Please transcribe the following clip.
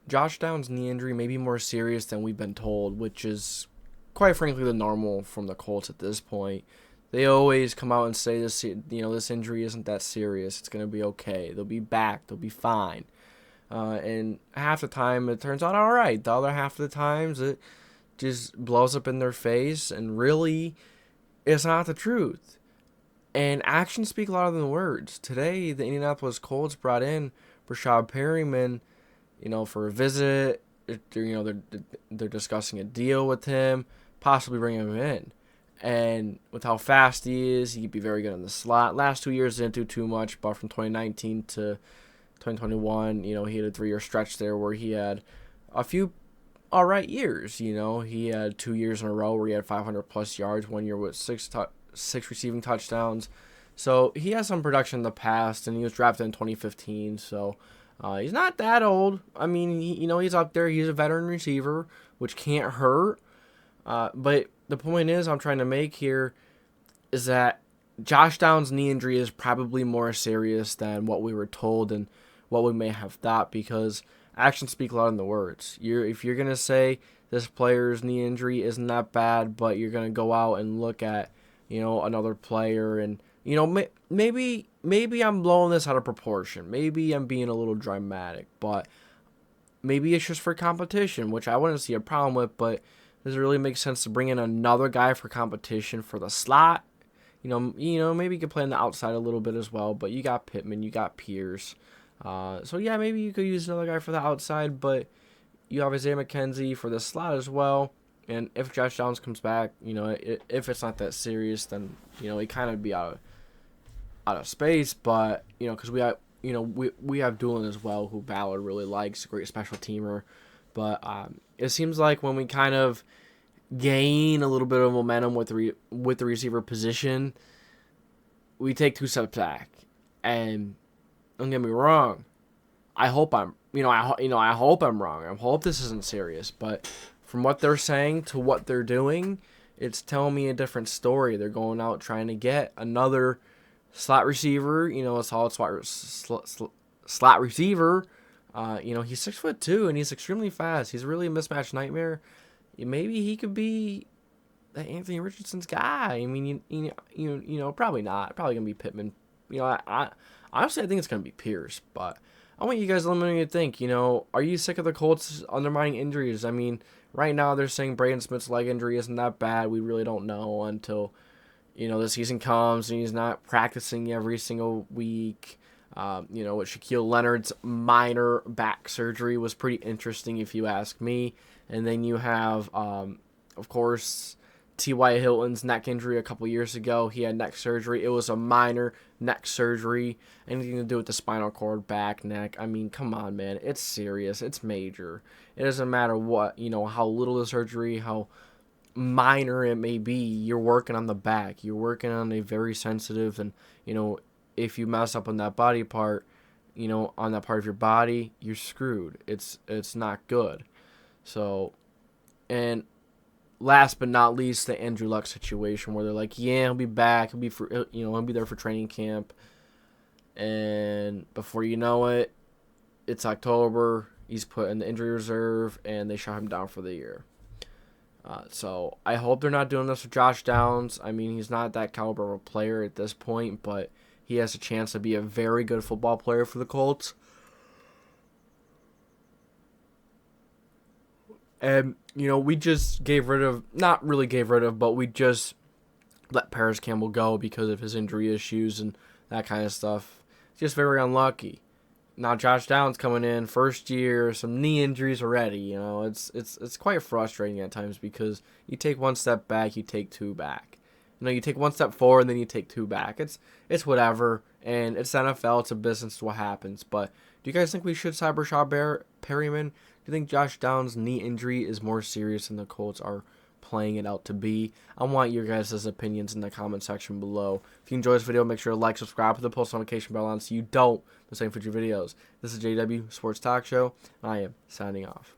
Josh Downs' knee injury may be more serious than we've been told, which is quite frankly the normal from the Colts at this point. They always come out and say this injury isn't that serious. It's gonna be okay. They'll be back. They'll be fine. And half the time it turns out all right. The other half of the times it just blows up in their face, and really, it's not the truth. And actions speak louder than words. Today, the Indianapolis Colts brought in Breshad Perriman, for a visit. They're discussing a deal with him, possibly bringing him in. And with how fast he is, he could be very good in the slot. Last 2 years didn't do too much, but from 2019 to 2021, he had a 3-year stretch there where he had a few all right years. He had 2 years in a row where he had 500 plus yards, 1 year with six receiving touchdowns. So he has some production in the past, and he was drafted in 2015. So he's not that old. I mean, he's up there. He's a veteran receiver, which can't hurt. But the point I'm trying to make here is that Josh Downs' knee injury is probably more serious than what we were told and what we may have thought, because actions speak louder than the words. If you're going to say this player's knee injury isn't that bad, but you're going to go out and look at, another player, and, maybe I'm blowing this out of proportion. Maybe I'm being a little dramatic, but maybe it's just for competition, which I wouldn't see a problem with, but does it really make sense to bring in another guy for competition for the slot? Maybe you could play on the outside a little bit as well, but you got Pittman, you got Pierce. So yeah, maybe you could use another guy for the outside, but you have Isaiah McKenzie for the slot as well. And if Josh Downs comes back, if it's not that serious, then he kind of be out of space. But because we have Doolin as well, who Ballard really likes, a great special teamer. But it seems like when we kind of gain a little bit of momentum with the receiver position, we take 2 steps back. And don't get me wrong, I hope I'm wrong. I hope this isn't serious. But from what they're saying to what they're doing, it's telling me a different story. They're going out trying to get another slot receiver, a solid slot receiver. He's 6'2" and he's extremely fast. He's really a mismatch nightmare. Maybe he could be that Anthony Richardson's guy. I mean, probably not. Probably gonna be Pittman. I honestly, I think it's gonna be Pierce. But I want you guys to let me know what you think. Are you sick of the Colts undermining injuries? I mean, right now they're saying Braden Smith's leg injury isn't that bad. We really don't know until the season comes and he's not practicing every single week. With Shaquille Leonard's minor back surgery was pretty interesting, if you ask me. And then you have, of course, T.Y. Hilton's neck injury a couple years ago. He had neck surgery. It was a minor neck surgery. Anything to do with the spinal cord, back, neck. I mean, come on, man. It's serious. It's major. It doesn't matter what, how little the surgery, how minor it may be. You're working on the back. You're working on a very sensitive, and, if you mess up on that body part, on that part of your body, you're screwed. It's not good. So, and last but not least, the Andrew Luck situation where they're like, yeah, he'll be back. He'll be there for training camp. And before you know it, it's October. He's put in the injury reserve, and they shut him down for the year. So I hope they're not doing this with Josh Downs. I mean, he's not that caliber of a player at this point, but he has a chance to be a very good football player for the Colts. And, we just not really gave rid of, but we just let Paris Campbell go because of his injury issues and that kind of stuff. Just very unlucky. Now Josh Downs coming in, first year, some knee injuries already. It's quite frustrating at times because you take 1 step back, you take 2 back. You take 1 step forward and then you take 2 back. It's whatever, and it's NFL. It's a business. It's what happens. But do you guys think we should sign Breshad Perriman? Do you think Josh Downs' knee injury is more serious than the Colts are playing it out to be? I want your guys' opinions in the comment section below. If you enjoyed this video, make sure to like, subscribe, put the post notification bell on so you don't miss any future videos. This is JDW Sports Talk Show, and I am signing off.